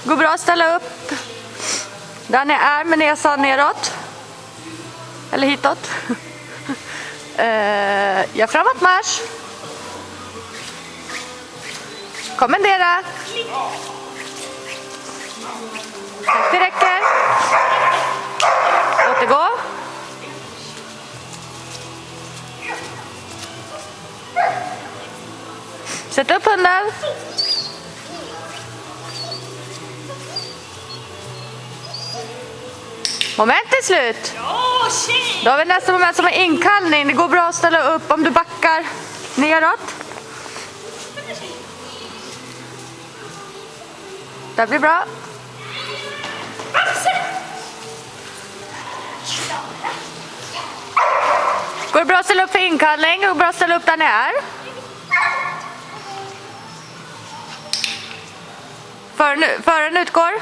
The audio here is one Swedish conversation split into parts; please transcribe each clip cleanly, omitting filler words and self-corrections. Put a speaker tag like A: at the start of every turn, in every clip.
A: Går bra att ställa upp där ni är med näsan neråt. Eller hitåt. Gör framåt marsch. Kommendera. Det räcker. Återgå. Sätt upp hunden. Moment är slut. Då har vi nästa moment som är inkallning. Det går bra att ställa upp om du backar neråt. Det blir bra. Går det bra att ställa upp för inkallning? Går det bra att ställa upp där ni är? Föraren utgår.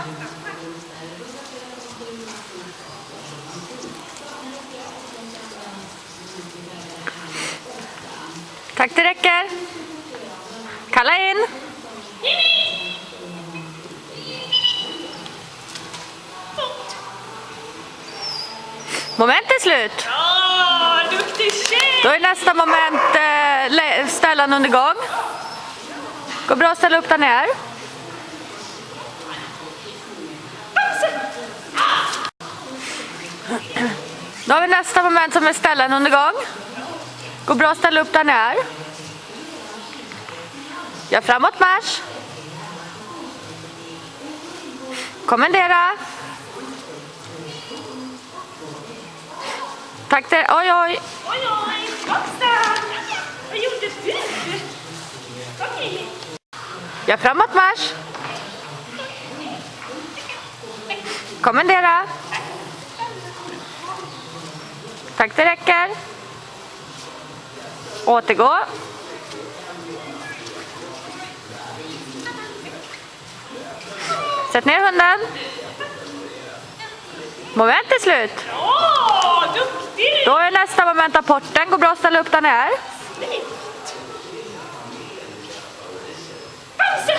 A: Tack, det räcker. Kalla in. Moment är slut.
B: Ja, duktig tjej!
A: Då är nästa moment ställan under gång. Går bra att ställa upp där ni är. Då har vi nästa moment som är ställan under gång. Går bra att ställa upp där ni är. Gör framåt marsch. Kommendera. Tack till. Oj, oj.
B: Oj, oj, hoppsan! Vad gjorde du? Kom in.
A: Gör framåt marsch. Kommendera. Tack, det räcker. Återgå. Sätt ner hunden. Moment är slut.
B: Åh, duktig!
A: Då är nästa moment av porten. Går bra att ställa upp där ni är.
B: Pausa!